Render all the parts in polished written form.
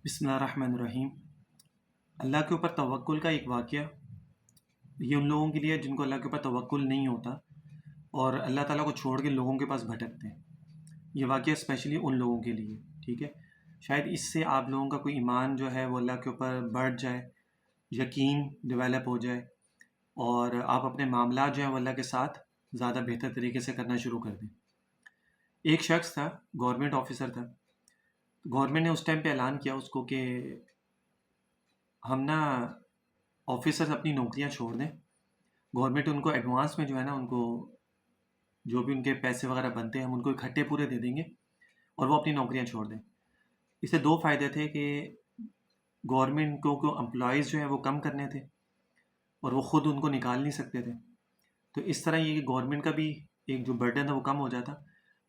بسم اللہ الرحمن الرحیم۔ اللہ کے اوپر توکل کا ایک واقعہ، یہ ان لوگوں کے لیے جن کو اللہ کے اوپر توکل نہیں ہوتا اور اللہ تعالیٰ کو چھوڑ کے لوگوں کے پاس بھٹکتے ہیں۔ یہ واقعہ اسپیشلی ان لوگوں کے لیے، ٹھیک ہے؟ شاید اس سے آپ لوگوں کا کوئی ایمان جو ہے وہ اللہ کے اوپر بڑھ جائے، یقین ڈیولپ ہو جائے، اور آپ اپنے معاملات جو ہیں وہ اللہ کے ساتھ زیادہ بہتر طریقے سے کرنا شروع کر دیں۔ ایک شخص تھا، گورنمنٹ آفیسر تھا۔ گورنمنٹ نے اس ٹائم پہ اعلان کیا اس کو کہ ہم نا آفیسرز اپنی نوکریاں چھوڑ دیں، گورنمنٹ ان کو ایڈوانس میں جو ہے نا ان کو جو بھی ان کے پیسے وغیرہ بنتے ہیں ہم ان کو اکٹھے پورے دے دیں گے اور وہ اپنی نوکریاں چھوڑ دیں۔ اس سے دو فائدے تھے کہ گورنمنٹ کو امپلائیز جو ہیں وہ کم کرنے تھے اور وہ خود ان کو نکال نہیں سکتے تھے، تو اس طرح یہ کہ گورنمنٹ کا بھی ایک جو برڈن تھا وہ کم ہو جاتا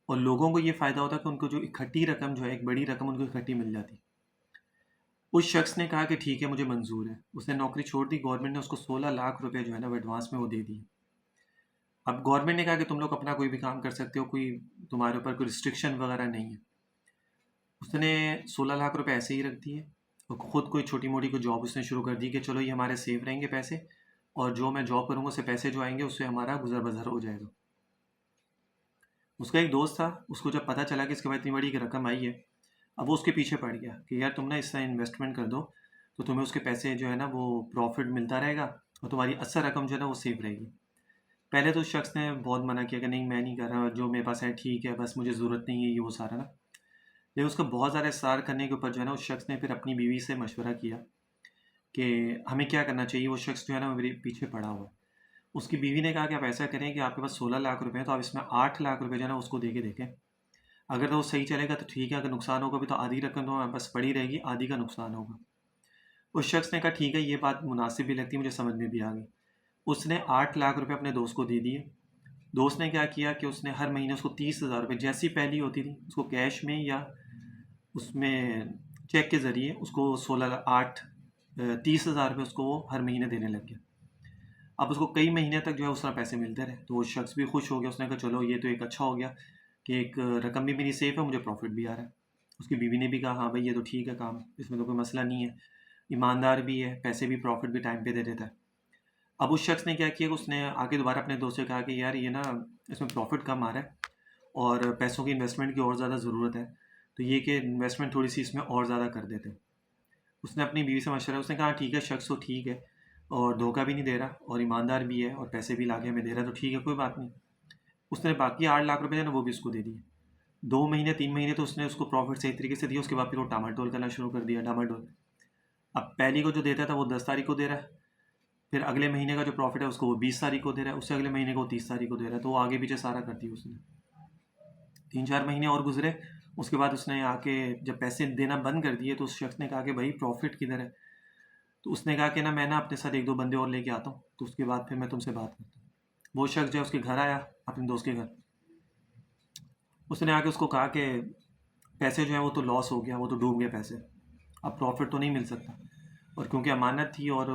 اور لوگوں کو یہ فائدہ ہوتا کہ ان کو جو اکٹھی رقم جو ہے، ایک بڑی رقم ان کو اکٹھی مل جاتی۔ اس شخص نے کہا کہ ٹھیک ہے مجھے منظور ہے، اس نے نوکری چھوڑ دی، گورنمنٹ نے اس کو 16 لاکھ روپے جو ہے نا وہ ایڈوانس میں وہ دے دی۔ اب گورنمنٹ نے کہا کہ تم لوگ اپنا کوئی بھی کام کر سکتے ہو، کوئی تمہارے اوپر کوئی ریسٹرکشن وغیرہ نہیں ہے۔ اس نے 16 لاکھ روپے ایسے ہی رکھ دیے اور خود کوئی چھوٹی موٹی کوئی جاب اس نے شروع کر دی کہ چلو یہ ہمارے سیو رہیں گے پیسے، اور جو میں جاب کروں گا اس سے پیسے جو آئیں گے اس سے ہمارا گزر بسر ہو جائے گا۔ اس کا ایک دوست تھا، اس کو جب پتہ چلا کہ اس کے بعد اتنی بڑی ایک رقم آئی ہے، اب وہ اس کے پیچھے پڑ گیا کہ یار تم نا اس طرح انویسٹمنٹ کر دو تو تمہیں اس کے پیسے جو ہے نا وہ پروفٹ ملتا رہے گا اور تمہاری اثر رقم جو ہے نا وہ سیو رہے گی۔ پہلے تو اس شخص نے بہت منع کیا کہ نہیں میں نہیں کر رہا، جو میرے پاس ہے ٹھیک ہے، بس مجھے ضرورت نہیں ہے یہ وہ سارا نا۔ لیکن اس کا بہت زیادہ اصرار کرنے کے اوپر جو ہے نا اس شخص نے پھر اپنی بیوی سے مشورہ کیا کہ ہمیں کیا کرنا چاہیے۔ وہ شخص جو ہے نا وہ میرے پیچھے پڑا ہوا ہے۔ اس کی بیوی نے کہا کہ آپ ایسا کریں کہ آپ کے پاس 16 لاکھ روپے ہیں تو آپ اس میں 8 لاکھ روپے جو ہے نا اس کو دے کے دیکھیں، اگر تو وہ صحیح چلے گا تو ٹھیک ہے، اگر نقصان ہوگا بھی تو آدھی رقم تو بس پڑی رہے گی، آدھی کا نقصان ہوگا۔ اس شخص نے کہا ٹھیک ہے یہ بات مناسب بھی لگتی، مجھے سمجھ میں بھی آ گئی۔ اس نے 8 لاکھ روپے اپنے دوست کو دے دیے۔ دوست نے کیا کیا کہ اس نے ہر مہینے اس کو 30,000 روپے جیسی پہلی ہوتی تھی اس کو کیش میں یا اس میں چیک کے ذریعے اس کو 30,000 روپے اس کو وہ ہر مہینے دینے لگ گیا۔ اب اس کو کئی مہینے تک جو ہے اس طرح پیسے ملتے رہے، تو وہ شخص بھی خوش ہو گیا، اس نے کہا چلو یہ تو ایک اچھا ہو گیا کہ ایک رقم بھی میری سیف ہے، مجھے پروفٹ بھی آ رہا ہے۔ اس کی بیوی نے بھی کہا ہاں بھائی یہ تو ٹھیک ہے کام، اس میں تو کوئی مسئلہ نہیں ہے، ایماندار بھی ہے، پیسے بھی پروفٹ بھی ٹائم پہ دے دیتا ہے۔ اب اس شخص نے کیا کیا کہ اس نے آگے دوبارہ اپنے دوست سے کہا کہ یار یہ نا اس میں پروفٹ کم آ رہا ہے اور پیسوں کی انویسٹمنٹ کی اور زیادہ ضرورت ہے، تو یہ کہ انویسٹمنٹ تھوڑی سی اس میں اور زیادہ کر دیتے۔ اس نے اپنی بیوی سے مشورہ، اس نے کہا ٹھیک ہے شخص تو ٹھیک ہے اور دھوکہ بھی نہیں دے رہا اور ایماندار بھی ہے اور پیسے بھی لا کے ہمیں دے رہا ہے، تو ٹھیک ہے کوئی بات نہیں۔ اس نے باقی 8 لاکھ روپے تھے نا وہ بھی اس کو دے دیے۔ 2 مہینے 3 مہینے تو اس نے اس کو پروفٹ صحیح طریقے سے دیا، اس کے بعد پھر وہ ڈاماڈول کرنا شروع کر دیا، ڈاماڈول۔ اب پہلی کو جو دیتا تھا وہ 10 تاریخ کو دے رہا ہے، پھر اگلے مہینے کا جو پروفٹ ہے اس کو وہ 20 تاریخ کو دے رہا ہے، اس سے اگلے مہینے کو وہ 30 تاریخ کو دے رہا ہے، تو وہ آگے پیچھے سارا کر دیا اس نے۔ 3-4 مہینے اور گزرے، اس کے بعد اس نے آ کے جب پیسے دینا بند کر دیے تو اس شخص نے کہا کہ بھائی پروفٹ کدھر ہے؟ تو اس نے کہا کہ نا میں نا اپنے ساتھ 1-2 بندے اور لے کے آتا ہوں، تو اس کے بعد پھر میں تم سے بات کرتا ہوں۔ وہ شخص جو ہے اس کے گھر آیا، اپنے دوست کے گھر، اس نے آ کے اس کو کہا کہ پیسے جو ہیں وہ تو لاس ہو گیا، وہ تو ڈوب گئے پیسے، اب پروفٹ تو نہیں مل سکتا، اور کیونکہ امانت تھی اور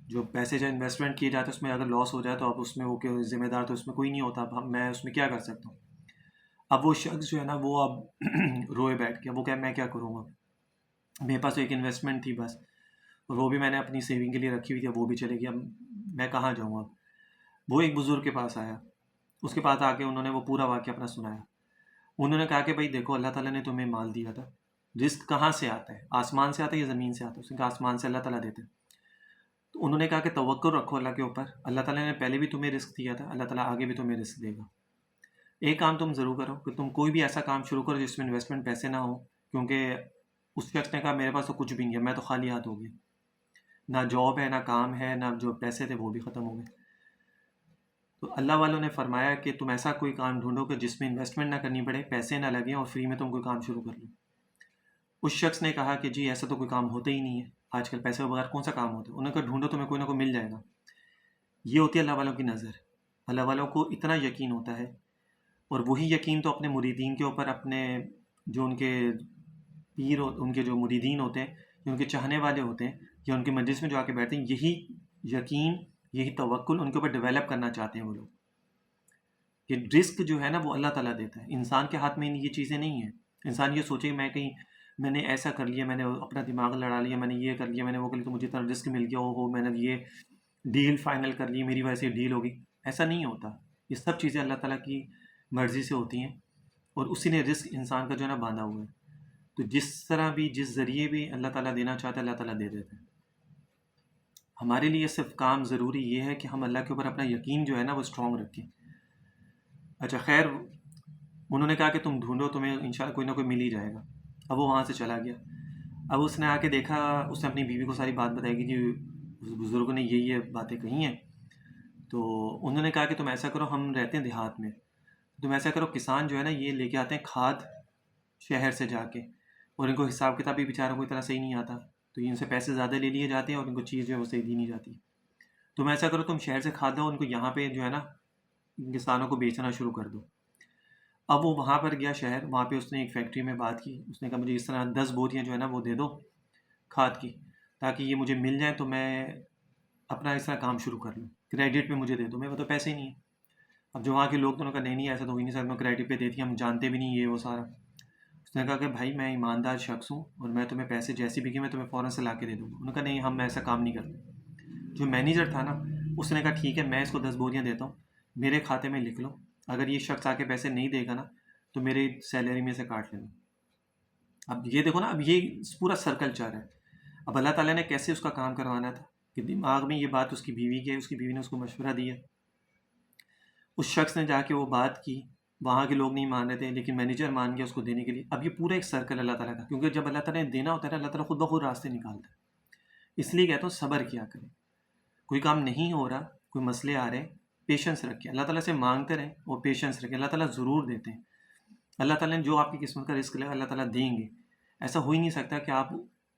جو پیسے جو انویسٹمنٹ کیے جاتے ہیں اس میں اگر لاس ہو جائے تو اب اس میں وہ کہ ذمہ دار تو اس میں کوئی نہیں ہوتا، اب میں اس میں کیا کر سکتا ہوں۔ اب وہ شخص جو ہے نا وہ اب روئے بیٹھ گیا، وہ کہ میں کیا کروں گا، میرے پاس تو ایک انویسٹمنٹ تھی بس، اور وہ بھی میں نے اپنی سیونگ کے لیے رکھی ہوئی تھی، اب وہ بھی چلے گی، اب میں کہاں جاؤں اب۔ وہ ایک بزرگ کے پاس آیا، اس کے پاس آ کے انہوں نے وہ پورا واقعہ اپنا سنایا۔ انہوں نے کہا کہ بھائی دیکھو اللہ تعالیٰ نے تمہیں مال دیا تھا، رزق کہاں سے آتا ہے، آسمان سے آتا ہے یا زمین سے آتا ہے؟ اس نے کہا آسمان سے اللہ تعالیٰ دیتے ہیں۔ تو انہوں نے کہا کہ توکل رکھو اللہ کے اوپر، اللہ تعالیٰ نے پہلے بھی تمہیں رزق دیا تھا، اللہ تعالیٰ آگے بھی تمہیں رزق دے گا۔ ایک کام تم ضرور کرو کہ تم کوئی بھی ایسا کام شروع کرو جس میں انویسٹمنٹ پیسے نہ ہو، کیونکہ اس شخص نے کہا میرے پاس تو کچھ بھی نہیں ہے، میں تو خالی ہاتھ ہو گیا، نہ جاب ہے نہ کام ہے، نہ جو پیسے تھے وہ بھی ختم ہو گئے۔ تو اللہ والوں نے فرمایا کہ تم ایسا کوئی کام ڈھونڈو کہ جس میں انویسٹمنٹ نہ کرنی پڑے، پیسے نہ لگیں اور فری میں تم کوئی کام شروع کر لو۔ اس شخص نے کہا کہ جی ایسا تو کوئی کام ہوتا ہی نہیں ہے، آج کل پیسے بغیر کون سا کام ہوتا ہے؟ انہوں نے کہا ڈھونڈو تمہیں کوئی نہ کوئی مل جائے گا۔ یہ ہوتی ہے اللہ والوں کی نظر، اللہ والوں کو اتنا یقین ہوتا ہے، اور وہی یقین تو اپنے مریدین کے اوپر، اپنے جو ان کے پیر ان کے جو مریدین ہوتے ہیں، جو ان کے چاہنے والے ہوتے ہیں یا ان کے مجلس میں جو آ کے بیٹھتے ہیں، یہی یقین یہی توکل ان کے اوپر ڈیولپ کرنا چاہتے ہیں وہ لوگ، کہ رزق جو ہے نا وہ اللہ تعالیٰ دیتا ہے، انسان کے ہاتھ میں یہ چیزیں نہیں ہیں۔ انسان یہ سوچے کہ میں کہیں میں نے ایسا کر لیا، میں نے اپنا دماغ لڑا لیا، میں نے یہ کر لیا، میں نے وہ کر لیا، تو مجھے اتنا رزق مل گیا، ہو میں نے یہ ڈیل فائنل کر لی، میری وجہ سے ڈیل ہوگی. ایسا نہیں ہوتا. یہ سب چیزیں اللہ تعالیٰ کی مرضی سے ہوتی ہیں، اور اسی نے رزق انسان کا جو ہے نا باندھا ہوا ہے. تو جس طرح بھی، جس ذریعے بھی اللہ تعالیٰ دینا چاہتا ہے، اللہ تعالیٰ دے دیتا ہے. ہمارے لیے صرف کام ضروری یہ ہے کہ ہم اللہ کے اوپر اپنا یقین جو ہے نا وہ اسٹرانگ رکھیں. اچھا خیر، انہوں نے کہا کہ تم ڈھونڈو، تمہیں انشاءاللہ کوئی نہ کوئی مل ہی جائے گا. اب وہ وہاں سے چلا گیا. اب اس نے آ کے دیکھا، اس نے اپنی بیوی کو ساری بات بتائی کہ جی اس بزرگوں نے یہ باتیں کہی ہیں. تو انہوں نے کہا کہ تم ایسا کرو، ہم رہتے ہیں دیہات میں، تم ایسا کرو، کسان جو ہے نا یہ لے کے آتے ہیں کھاد شہر سے جا کے، اور ان کو حساب کتاب بھی بیچارہ کوئی طرح صحیح نہیں آتا، تو ان سے پیسے زیادہ لے لیے جاتے ہیں اور ان کو چیز جو ہے وہ صحیح دی نہیں جاتی. تم ایسا کرو، تم شہر سے کھاد لاؤ، ان کو یہاں پہ جو ہے نا کسانوں کو بیچنا شروع کر دو. اب وہ وہاں پر گیا شہر، وہاں پہ اس نے ایک فیکٹری میں بات کی. اس نے کہا مجھے اس طرح 10 بوریاں جو ہے نا وہ دے دو کھاد کی، تاکہ یہ مجھے مل جائیں تو میں اپنا اس طرح کام شروع کر لوں. کریڈٹ پہ مجھے دے دو، میرے تو پیسے ہی نہیں ہیں. اب جو وہاں کے لوگ تو انہوں نے کہا نہیں ایسا تو ہو ہی نہیں سکتا، میں کریڈٹ پہ دیتی، ہم جانتے بھی نہیں یہ وہ سارا. اس نے کہا کہ بھائی میں ایماندار شخص ہوں، اور میں تمہیں پیسے جیسے بھی کہ میں تمہیں فوراً سے لا کے دے دوں گا. انہوں نے کہا نہیں ہم ایسا کام نہیں کرتے. جو مینیجر تھا نا، اس نے کہا ٹھیک ہے میں اس کو 10 بوریاں دیتا ہوں، میرے کھاتے میں لکھ لو، اگر یہ شخص آ کے پیسے نہیں دے گا نا تو میری سیلری میں سے کاٹ لینا. اب یہ دیکھو نا، اب یہ پورا سرکل چل رہا ہے. اب اللہ تعالیٰ نے کیسے اس کا کام کروانا تھا کہ دماغ میں یہ بات اس کی بیوی کی ہے، اس کی بیوی نے اس کو مشورہ دیا، اس شخص نے جا کے وہ بات کی، وہاں کے لوگ نہیں مان رہے تھے لیکن مینیجر مان گیا اس کو دینے کے لیے. اب یہ پورا ایک سرکل اللہ تعالیٰ کا، کیونکہ جب اللہ تعالیٰ نے دینا ہوتا ہے نا، اللہ تعالیٰ خود بخود راستے نکالتا ہے. اس لیے کہتا ہوں صبر کیا کریں. کوئی کام نہیں ہو رہا، کوئی مسئلے آ رہے ہیں، پیشنس رکھیں، اللہ تعالیٰ سے مانگتے رہیں اور پیشنس رکھیں. اللہ تعالیٰ ضرور دیتے ہیں. اللہ تعالیٰ نے جو آپ کی قسمت کا رزق لگا اللہ تعالیٰ دیں گے. ایسا ہو ہی نہیں سکتا کہ آپ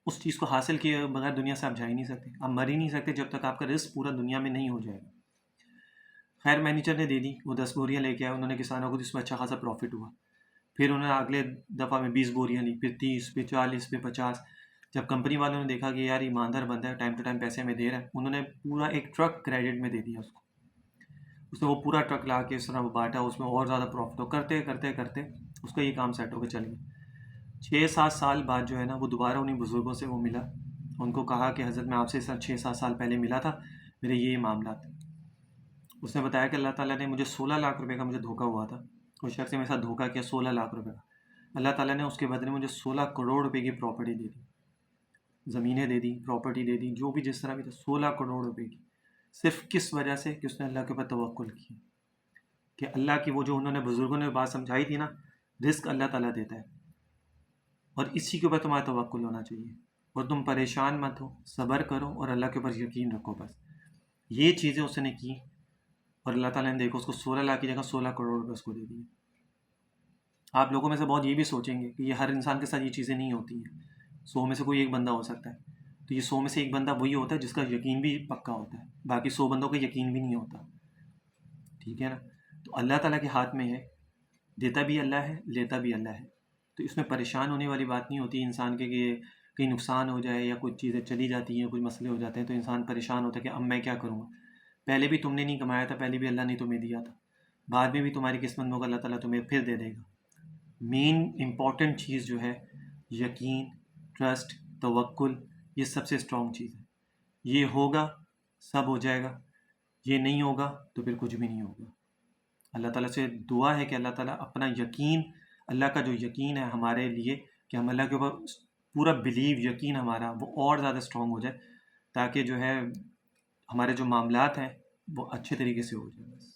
اس چیز کو حاصل کیے بغیر دنیا سے آپ جا ہی نہیں سکتے، آپ مر ہی نہیں سکتے جب تک آپ کا رزق پورا دنیا میں نہیں ہو جائے گا. خیر مینیجر نے دے دی، وہ 10 بوریاں لے کے آئے، انہوں نے کسانوں کو، جس میں اچھا خاصا پروفٹ ہوا. پھر انہوں نے اگلے دفعہ میں 20 بوریاں لی، پھر 30، پھر 40، پھر 50. جب کمپنی والوں نے دیکھا کہ یار ایماندار بندہ ہے، ٹائم ٹو ٹائم پیسے میں دے رہا ہے، انہوں نے پورا ایک ٹرک کریڈٹ میں دے دیا اس کو. اس نے وہ پورا ٹرک لا کے اس طرح وہ بانٹا، اس میں اور زیادہ پروفٹ ہو، کرتے کرتے کرتے اس کا یہ کام سیٹ ہو کے چل گیا. 6-7 سال بعد جو ہے نا وہ دوبارہ انہیں بزرگوں سے وہ ملا، ان کو کہا کہ حضرت میں آپ سے 6-7 سال پہلے ملا تھا، میرے یہ معاملات. اس نے بتایا کہ اللہ تعالیٰ نے مجھے 16 لاکھ روپے کا مجھے دھوکہ ہوا تھا، اس شخص نے میرے ساتھ دھوکہ کیا 16 لاکھ روپے کا. اللہ تعالیٰ نے اس کے بدلے مجھے 16 کروڑ روپے کی پراپرٹی دے دی، زمینیں دے دی، پراپرٹی دے دی، جو بھی جس طرح بھی تھا، 16 کروڑ روپے کی. صرف کس وجہ سے کہ اس نے اللہ کے اوپر توکل کی، کہ اللہ کی وہ جو انہوں نے بزرگوں نے بات سمجھائی تھی نا، رزق اللہ تعالیٰ دیتا ہے اور اسی کے اوپر تمہارا توکل ہونا چاہیے. اور تم پریشان مت ہو، صبر کرو اور اللہ کے اوپر یقین رکھو. بس یہ چیزیں اس نے کی اور اللہ تعالیٰ نے دیکھو اس کو 16 لاکھ کی جگہ 16 کروڑ روپے اس کو دے دیے. آپ لوگوں میں سے بہت یہ بھی سوچیں گے کہ یہ ہر انسان کے ساتھ یہ چیزیں نہیں ہوتی ہیں، 100 میں سے کوئی ایک بندہ ہو سکتا ہے. تو یہ 100 میں سے ایک بندہ وہی ہوتا ہے جس کا یقین بھی پکا ہوتا ہے، باقی 100 بندوں کا یقین بھی نہیں ہوتا. ٹھیک ہے نا؟ تو اللہ تعالیٰ کے ہاتھ میں ہے، دیتا بھی اللہ ہے، لیتا بھی اللہ ہے. تو اس میں پریشان ہونے والی بات نہیں ہوتی انسان کے کہ کہیں نقصان ہو جائے یا کچھ چیزیں چلی جاتی ہیں، کچھ مسئلے ہو جاتے ہیں تو انسان پریشان ہوتا ہے کہ اب میں کیا کروں گا. پہلے بھی تم نے نہیں کمایا تھا، پہلے بھی اللہ نے تمہیں دیا تھا، بعد میں بھی تمہاری قسمت میں ہوگا اللہ تعالیٰ تمہیں پھر دے دے گا. مین امپورٹنٹ چیز جو ہے یقین، ٹرسٹ، توکل، یہ سب سے اسٹرانگ چیز ہے. یہ ہوگا سب ہو جائے گا، یہ نہیں ہوگا تو پھر کچھ بھی نہیں ہوگا. اللہ تعالیٰ سے دعا ہے کہ اللہ تعالیٰ اپنا یقین، اللہ کا جو یقین ہے ہمارے لیے، کہ ہم اللہ کے اوپر پورا بلیو، یقین ہمارا وہ اور زیادہ اسٹرانگ ہو جائے، تاکہ جو ہے ہمارے جو معاملات ہیں وہ اچھے طریقے سے ہو جائیں. بس